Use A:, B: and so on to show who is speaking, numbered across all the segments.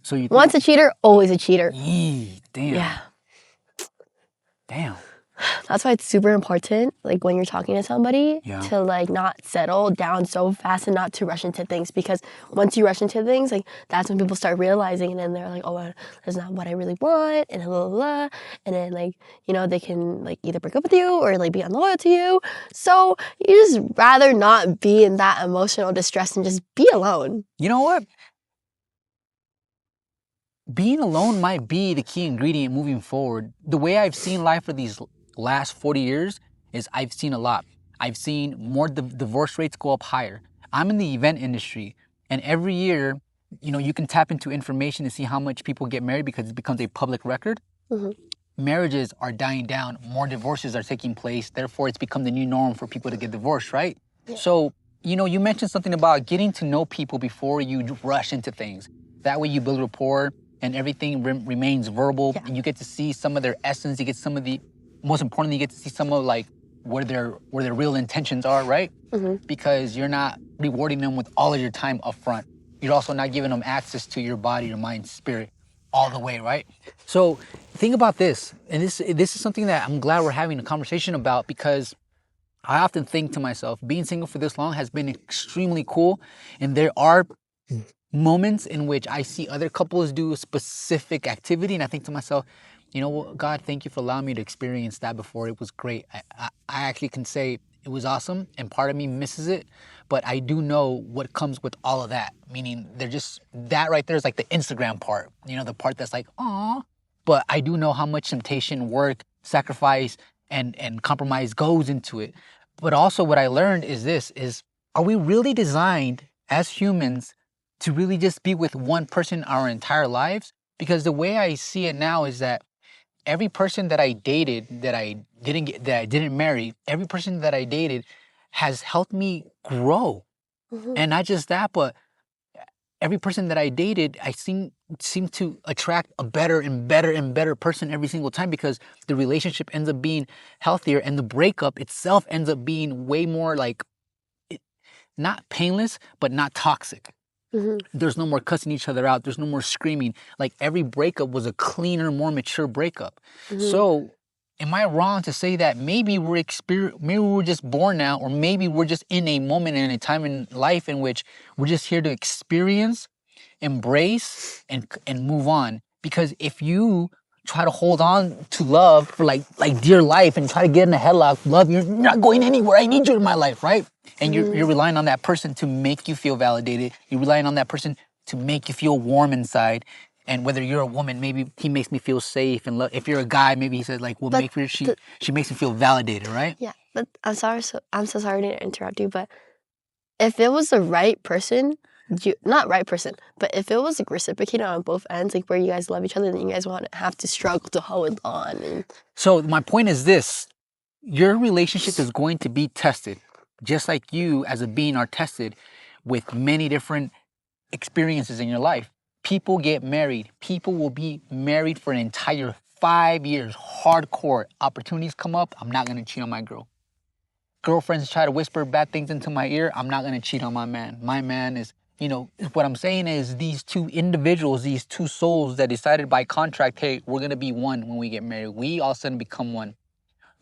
A: So you think,
B: Once a cheater, always a cheater.
A: damn.
B: Yeah.
A: Damn.
B: That's why it's super important, like when you're talking to somebody,
A: Yeah.
B: to like not settle down so fast and not to rush into things, because once you rush into things, like that's when people start realizing, and then they're like, oh, that's not what I really want, and blah, blah, blah. And then like, you know, they can like either break up with you or like be unloyal to you. So you just rather not be in that emotional distress and just be alone.
A: You know what? Being alone might be the key ingredient moving forward. The way I've seen life for these last 40 years is I've seen a lot. I've seen more divorce rates go up higher. I'm in the event industry, and every year, you know, you can tap into information to see how much people get married because it becomes a public record. Marriages are dying down, more divorces are taking place, therefore it's become the new norm for people to get divorced, right? Yeah. So, you know, you mentioned something about getting to know people before you rush into things. That way you build rapport and everything remains verbal, and you get to see some of their essence, you get some of the, most importantly, you get to see some of like where their real intentions are, right? Because you're not rewarding them with all of your time up front. You're also not giving them access to your body, your mind, spirit, all the way, right? So think about this, and this is something that I'm glad we're having a conversation about, because I often think to myself, being single for this long has been extremely cool, and there are moments in which I see other couples do a specific activity, and I think to myself, you know what, God, thank you for allowing me to experience that before. It was great. I actually can say it was awesome, and part of me misses it, but I do know what comes with all of that. Meaning, they're just, that right there is like the Instagram part, you know, the part that's like, aw. But I do know how much temptation, work, sacrifice, and compromise goes into it. But also what I learned is this, is, are we really designed as humans to really just be with one person our entire lives? Because the way I see it now is that every person that I dated that I didn't marry, every person that I dated has helped me grow. And not just that, but every person that I dated, I seem to attract a better and better and better person every single time, because the relationship ends up being healthier, and the breakup itself ends up being way more like, not painless, but not toxic. There's no more cussing each other out. There's no more screaming. Like, every breakup was a cleaner, more mature breakup. So am I wrong to say that maybe we're just born now, or maybe we're just in a moment and a time in life in which we're just here to experience, embrace, and move on? Because if you try to hold on to love for like dear life and try to get in a headlock, love, you're not going anywhere. I need you in my life, right? And you're relying on that person to make you feel validated. You're relying on that person to make you feel warm inside. And whether you're a woman, maybe he makes me feel safe. And if you're a guy, maybe he says like, well, she makes me feel validated, right?
B: Yeah, but I'm so sorry to interrupt you, but if it was the right person, not right person, but if it was like reciprocated on both ends, like where you guys love each other, then you guys won't have to struggle to hold on. And
A: So my point is this: your relationship is going to be tested, just like you as a being are tested with many different experiences in your life. People get married. People will be married for an entire 5 years, hardcore. Opportunities come up, I'm not gonna cheat on my girl. Girlfriends try to whisper bad things into my ear, I'm not gonna cheat on my man. My man is, you know, what I'm saying is, these two individuals, these two souls that decided by contract, hey, we're gonna be one when we get married, we all of a sudden become one.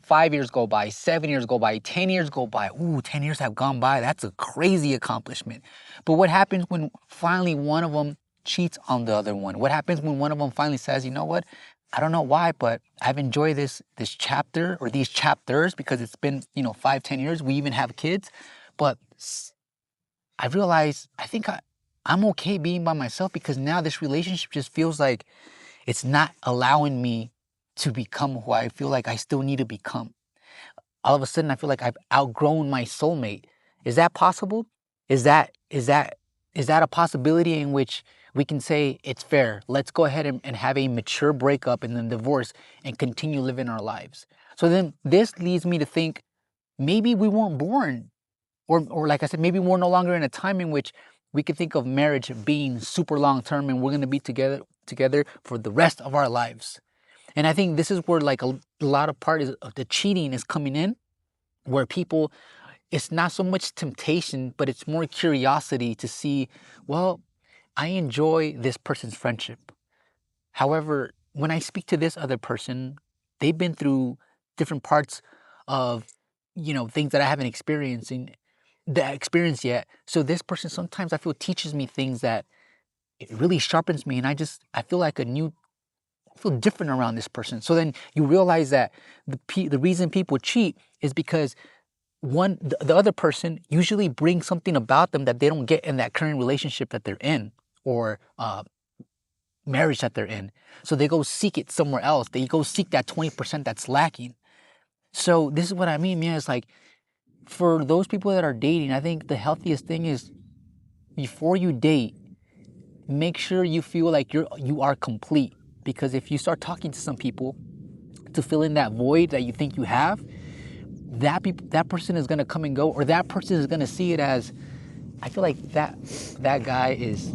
A: 5 years go by, 7 years go by, 10 years go by. Ooh, 10 years have gone by. That's a crazy accomplishment. But what happens when finally one of them cheats on the other one? What happens when one of them finally says, you know what? I don't know why, but I've enjoyed this chapter, or these chapters, because it's been, 5, 10 years. We even have kids. But I realized, I think I'm okay being by myself, because now this relationship just feels like it's not allowing me to become who I feel like I still need to become. All of a sudden, I feel like I've outgrown my soulmate. Is that possible? Is that a possibility in which we can say it's fair? Let's go ahead and have a mature breakup and then divorce and continue living our lives. So then this leads me to think, maybe we weren't born, or like I said, maybe we're no longer in a time in which we could think of marriage being super long term and we're going to be together for the rest of our lives. And I think this is where like a lot of part of the cheating is coming in, where people, it's not so much temptation, but it's more curiosity to see, well, I enjoy this person's friendship. However, when I speak to this other person, they've been through different parts of, things that I haven't experienced yet. So this person sometimes I feel teaches me things that it really sharpens me, and I feel like I feel different around this person. So then you realize that the reason people cheat is because the other person usually brings something about them that they don't get in that current relationship that they're in, or marriage that they're in. So they go seek it somewhere else. They go seek that 20% that's lacking. So this is what I mean, man. It's like, for those people that are dating, I think the healthiest thing is, before you date, make sure you feel like you are complete. Because if you start talking to some people to fill in that void that you think you have, that person is gonna come and go, or that person is gonna see it as, I feel like that guy is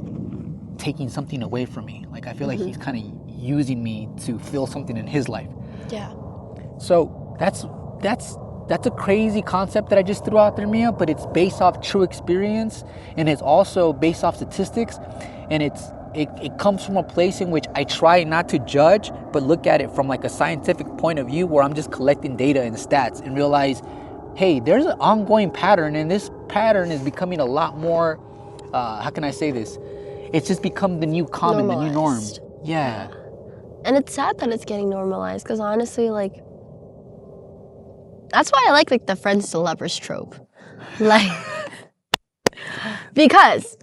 A: taking something away from me. Like, I feel like he's kind of using me to fill something in his life.
B: Yeah.
A: So that's a crazy concept that I just threw out there, Mia, but it's based off true experience, and it's also based off statistics, and it comes from a place in which I try not to judge, but look at it from like a scientific point of view, where I'm just collecting data and stats and realize, hey, there's an ongoing pattern, and this pattern is becoming a lot more, how can I say this? It's just become the new common, the new norm.
B: Normalized.
A: Yeah.
B: And it's sad that it's getting normalized, because honestly, like, that's why I like the friends to lovers trope. Like, because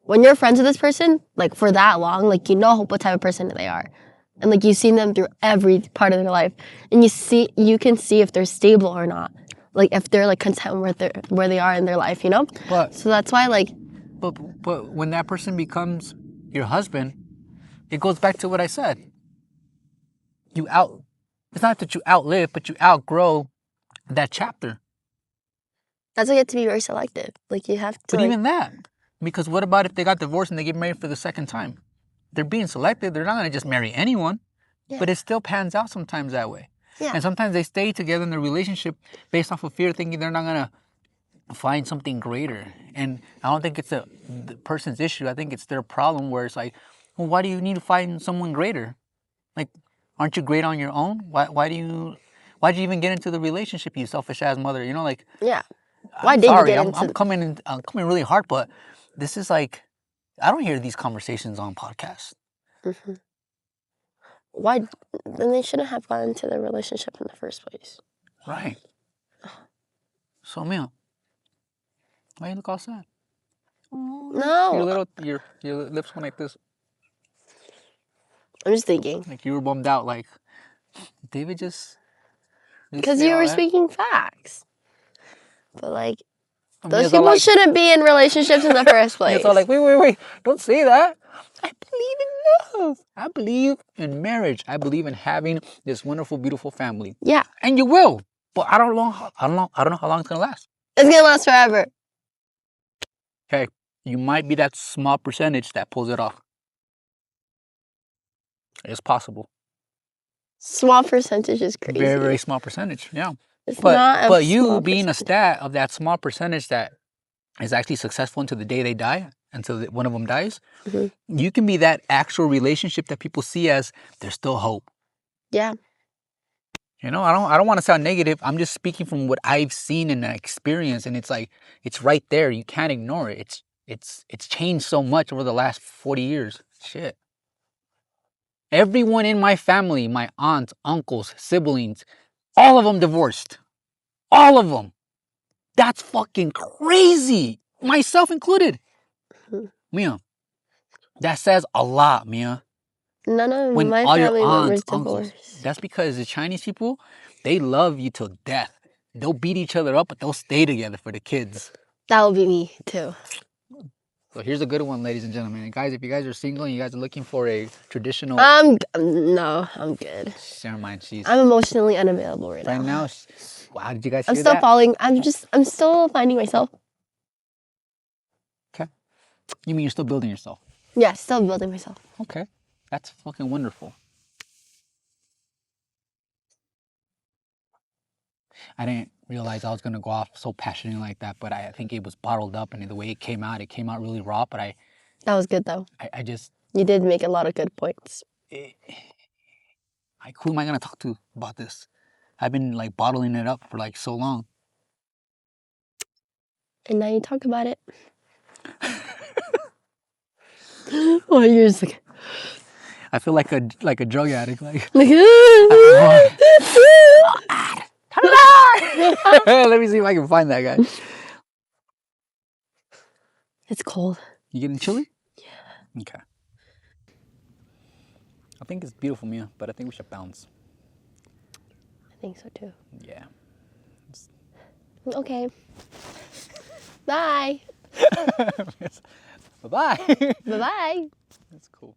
B: when you're friends with this person, like, for that long, like, you know what type of person they are. And like, you've seen them through every part of their life. And you can see if they're stable or not. Like, if they're like content where they are in their life, you know?
A: But
B: So that's why, like,
A: but when that person becomes your husband, it goes back to what I said. It's not that you outlive, but you outgrow that chapter.
B: that's why you have to be very selective. Like, you have to,
A: But even that, because what about if they got divorced and they get married for the second time? They're being selective. They're not going to just marry anyone.
B: Yeah.
A: But it still pans out sometimes that way.
B: Yeah.
A: And sometimes they stay together in their relationship based off of fear, thinking they're not going to find something greater. And I don't think it's the person's issue. I think it's their problem, where it's like, well, why do you need to find someone greater? Like, aren't you great on your own? Why'd you even get into the relationship, you selfish ass mother? Like,
B: yeah. Why
A: I'm
B: did
A: sorry,
B: you get
A: I'm,
B: into
A: I'm coming really hard, but this is like, I don't hear these conversations on podcasts.
B: Mm-hmm. Why? Then they shouldn't have gotten into the relationship in the first place.
A: Right. So, Mia, why you look all sad?
B: No.
A: Your lips went like this.
B: I'm just thinking.
A: Like you were bummed out. Like, David just
B: Because
A: say
B: you
A: all
B: were
A: that?
B: speaking facts. But like,
A: And
B: those
A: Mia's all
B: people
A: like,
B: shouldn't be in relationships in the first place.
A: Mia's all like, wait, don't say that. I believe in love. I believe in marriage. I believe in having this wonderful, beautiful family.
B: Yeah.
A: And you will. But I don't know how long it's gonna last.
B: It's gonna last forever.
A: Okay. You might be that small percentage that pulls it off. It's possible.
B: Small percentage is crazy.
A: Very, very small percentage. Yeah.
B: It's not a
A: But you
B: small
A: being a
B: percentage.
A: stat of that small percentage that is actually successful until the day they die, until one of them dies,
B: Mm-hmm.
A: you can be that actual relationship that people see as there's still hope.
B: Yeah.
A: I don't want to sound negative. I'm just speaking from what I've seen and experienced, and it's like, it's right there. You can't ignore it. It's changed so much over the last 40 years. Shit. Everyone in my family, my aunts, uncles, siblings, all of them divorced. All of them. That's fucking crazy. Myself included. Mia, that says a lot, Mia.
B: None of
A: When
B: my
A: all
B: family
A: your
B: members
A: aunts, uncles,
B: divorced.
A: that's because the Chinese people, they love you till death. They'll beat each other up, but they'll stay together for the kids.
B: That would be me too.
A: So here's a good one, ladies and gentlemen. And guys, if you guys are single and you guys are looking for a traditional...
B: No, I'm good.
A: Never mind,
B: I'm emotionally unavailable right
A: right
B: now.
A: now. Wow, did you guys
B: I'm
A: hear
B: still
A: that?
B: falling. I'm still finding myself.
A: Okay. You mean you're still building yourself?
B: Yeah, still building myself.
A: Okay. That's fucking wonderful. I didn't realize I was going to go off so passionate like that, but I think it was bottled up, and the way it came out really raw, but
B: That was good though.
A: I just,
B: You did make a lot of good points.
A: like, who am I gonna talk to about this? I've been like bottling it up for like so long.
B: And now you talk about it. Oh, you're just like,
A: I feel like a drug addict. Like,
B: like
A: let me see if I can find that guy.
B: it's cold.
A: You getting chilly? Yeah. Okay. I think it's beautiful, Mia, but I think we should bounce.
B: I think so too.
A: Yeah.
B: Okay. Bye.
A: Bye-bye.
B: Bye bye.
A: That's cool.